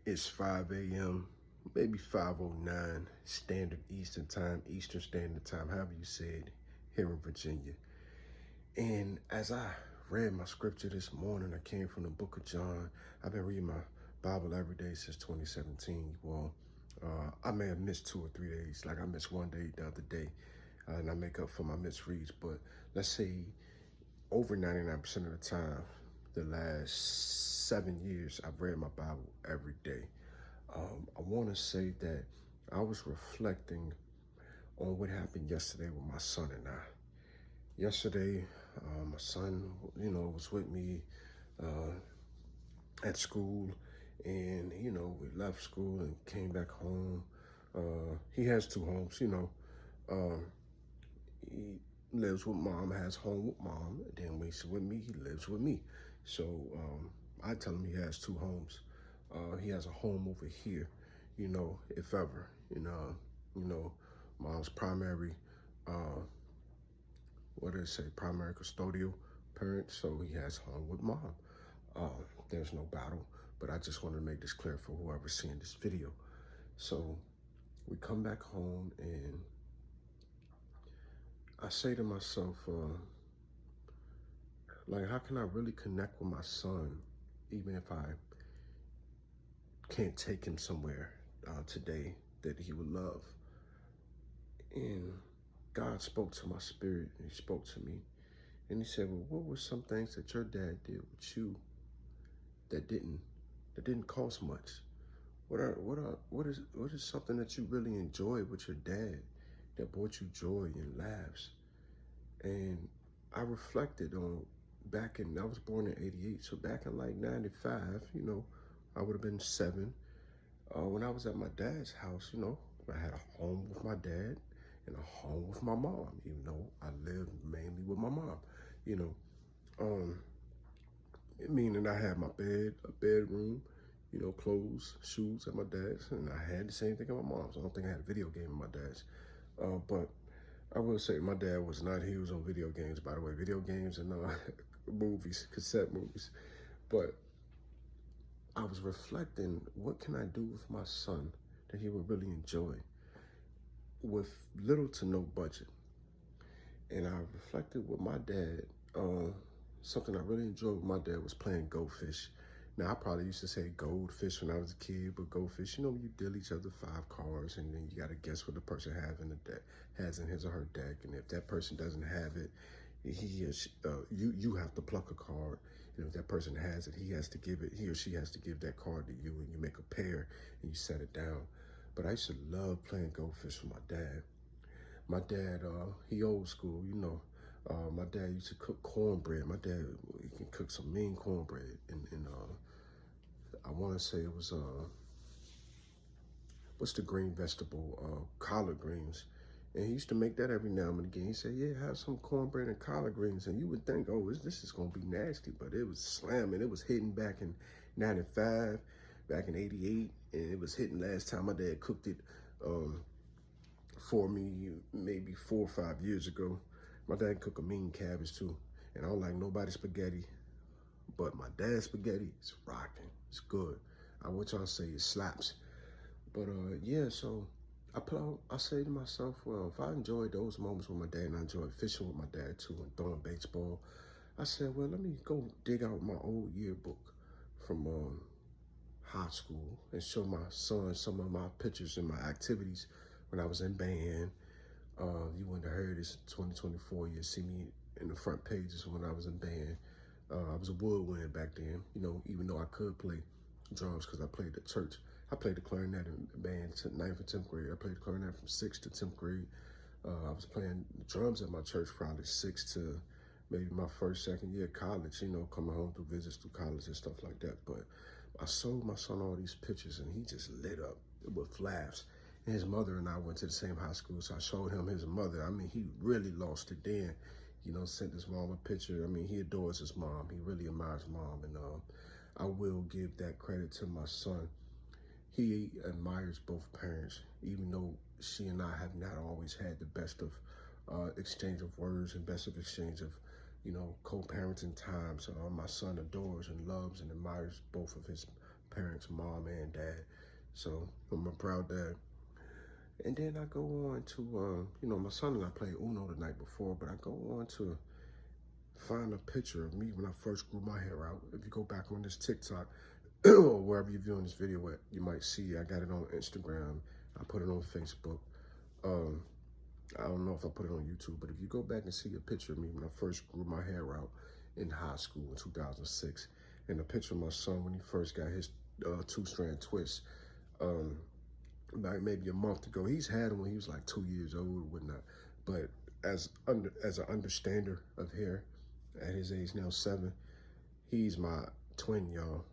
It's 5 a.m., maybe 5:09 Eastern Standard Time, however you say it, here in Virginia. And as I read my scripture this morning, I came from the book of John. I've been reading my Bible every day since 2017. Well, I may have missed 2 or 3 days. Like I missed one day the other day, and I make up for my missed reads. But let's say over 99% of the time, the last 7 years, I've read my Bible every day. I want to say that I was reflecting on what happened yesterday with my son and I. Yesterday, my son, was with me at school, and, we left school and came back home. He has 2 homes, he lives with mom, has home with mom, and then when he's with me, he lives with me. So I tell him he has 2 homes. He has a home over here, if ever. Mom's primary, primary custodial parent, so he has home with mom. There's no battle, but I just want to make this clear for whoever's seeing this video. So we come back home, and I say to myself, how can I really connect with my son, even if I can't take him somewhere today that he would love? And God spoke to my spirit, and he spoke to me, and he said, well, what were some things that your dad did with you that didn't cost much? What is something that you really enjoyed with your dad that brought you joy and laughs? And I reflected on I was born in 88, so back in like 95, I would have been 7. When I was at my dad's house, I had a home with my dad and a home with my mom, even though I lived mainly with my mom, meaning I had my bed, a bedroom, clothes, shoes at my dad's, and I had the same thing at my mom's. I don't think I had a video game at my dad's. But I will say my dad was not huge on video games, by the way, video games and movies, cassette movies. But I was reflecting, what can I do with my son that he would really enjoy with little to no budget? And I reflected with my dad, something I really enjoyed with my dad was playing Go Fish. Now, I probably used to say goldfish when I was a kid, but Go Fish, you deal each other 5 cards, and then you got to guess what the person has in his or her deck. And if that person doesn't have it, you have to pluck a card. And if that person has it, he or she has to give that card to you, and you make a pair and you set it down. But I used to love playing Go Fish with my dad. My dad, he old school, my dad used to cook cornbread. My dad, he can cook some mean cornbread. And I want to say it was, what's the green vegetable? Collard greens. And he used to make that every now and again. He said, yeah, have some cornbread and collard greens. And you would think, oh, this is going to be nasty. But it was slamming. It was hitting back in 95, back in 88. And it was hitting last time my dad cooked it for me maybe 4 or 5 years ago. My dad cooked a mean cabbage too. And I don't like nobody's spaghetti, but my dad's spaghetti is rocking. It's good. I want y'all to say it slaps. But yeah, so I say to myself, well, if I enjoyed those moments with my dad, and I enjoyed fishing with my dad too, and throwing baseball, I said, well, let me go dig out my old yearbook from high school and show my son some of my pictures and my activities when I was in band. You wouldn't have heard this in 2024. You'd see me in the front pages when I was in band. I was a woodwind back then, even though I could play drums because I played at church. I played the clarinet in band to 9th and 10th grade. I played the clarinet from 6th to 10th grade. I was playing drums at my church probably 6th to maybe my second year of college, coming home through visits through college and stuff like that. But I showed my son all these pictures, and he just lit up with laughs. And his mother and I went to the same high school, so I showed him his mother. I mean, he really lost it then. Sent his mom a picture. I mean, he adores his mom. He really admires mom, and I will give that credit to my son. He admires both parents, even though she and I have not always had the best of exchange of words and best of exchange of, co-parenting times. My son adores and loves and admires both of his parents, mom and dad. So I'm a proud dad. And then I go on to, my son and I played Uno the night before, but I go on to find a picture of me when I first grew my hair out. If you go back on this TikTok or wherever you're viewing this video at, you might see I got it on Instagram. I put it on Facebook. I don't know if I put it on YouTube, but if you go back and see a picture of me when I first grew my hair out in high school in 2006, and a picture of my son when he first got his two-strand twist, like maybe a month ago. He's had him when he was like 2 years old or whatnot. But as an understander of hair, at his age now 7, he's my twin, y'all.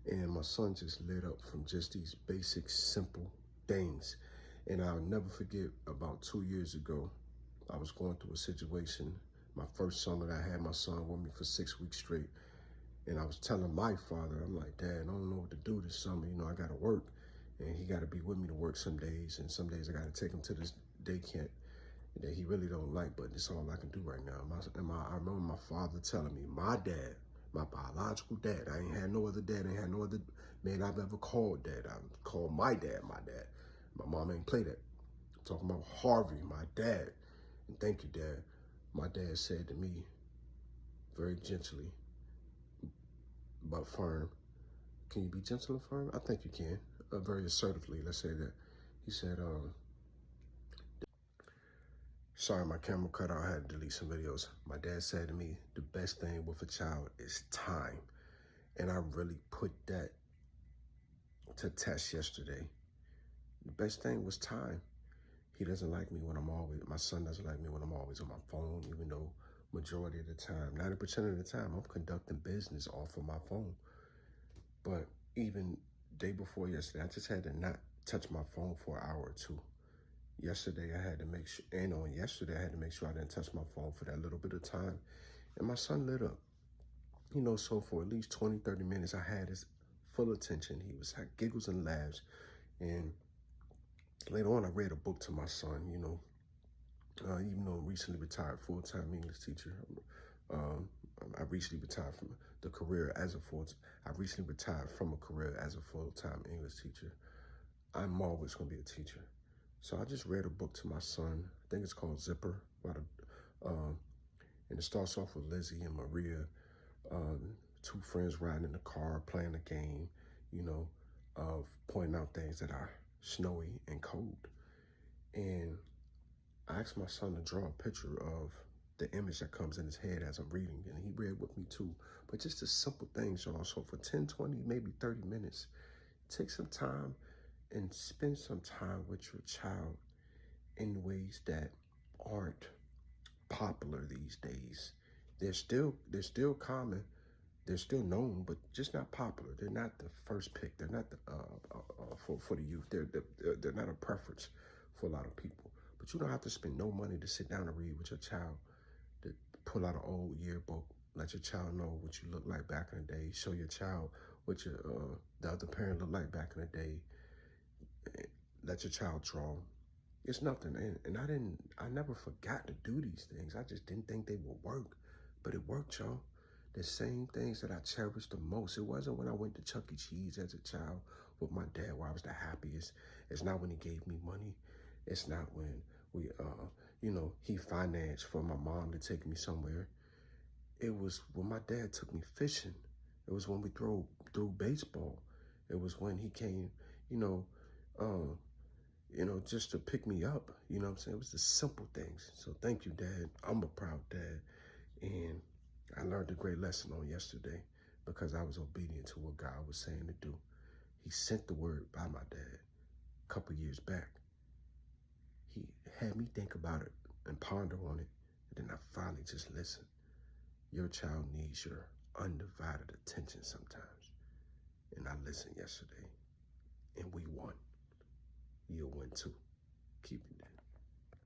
And my son just lit up from just these basic, simple things. And I'll never forget, about 2 years ago, I was going through a situation. My first summer that I had my son with me for 6 weeks straight. And I was telling my father, I'm like, Dad, I don't know what to do this summer. I got to work. And he got to be with me to work some days. And some days I got to take him to this day camp that he really don't like, but it's all I can do right now. I remember my father telling me, my dad, my biological dad, I ain't had no other dad, I ain't had no other man I've ever called dad. I called my dad my dad. My mom ain't play that. I'm talking about Harvey, my dad. And thank you, Dad. My dad said to me, very gently, but firm, can you be gentle and firm? I think you can. Very assertively, let's say that. He said, sorry, my camera cut out. I had to delete some videos. My dad said to me, the best thing with a child is time. And I really put that to test yesterday. The best thing was time. He doesn't like me when my son doesn't like me when I'm always on my phone, even though majority of the time, 90% of the time, I'm conducting business off of my phone. But even day before yesterday, I just had to not touch my phone for an hour or two. Yesterday, I had to make sure, and on yesterday, I had to make sure I didn't touch my phone for that little bit of time. And my son lit up. So for at least 20, 30 minutes, I had his full attention. He was had giggles and laughs. And later on, I read a book to my son, even though I'm recently retired full-time English teacher. I recently retired from the career as a I recently retired from a career as a full-time English teacher. I'm always going to be a teacher. So I just read a book to my son. I think it's called Zipper. And it starts off with Lizzie and Maria, two friends riding in the car, playing a game, of pointing out things that are snowy and cold. And I asked my son to draw a picture of the image that comes in his head as I'm reading, and he read with me too. But just the simple things, y'all. So for 10, 20, maybe 30 minutes, take some time and spend some time with your child in ways that aren't popular these days. They're still common, they're still known, but just not popular. They're not the first pick. They're not the, for the youth. They're not a preference for a lot of people. But you don't have to spend no money to sit down and read with your child. To pull out an old yearbook, let your child know what you look like back in the day. Show your child what the other parent looked like back in the day. Let your child draw. It's nothing, and I never forgot to do these things. I just didn't think they would work, but it worked, y'all. The same things that I cherished the most. It wasn't when I went to Chuck E. Cheese as a child with my dad where I was the happiest. It's not when he gave me money. It's not when he financed for my mom to take me somewhere. It was when my dad took me fishing. It was when we threw baseball. It was when he came, just to pick me up. You know what I'm saying? It was the simple things. So thank you, Dad. I'm a proud dad. And I learned a great lesson on yesterday because I was obedient to what God was saying to do. He sent the word by my dad a couple years back. He had me think about it and ponder on it. And then I finally just listened. Your child needs your undivided attention sometimes. And I listened yesterday and we won. You'll win too. Keep it there.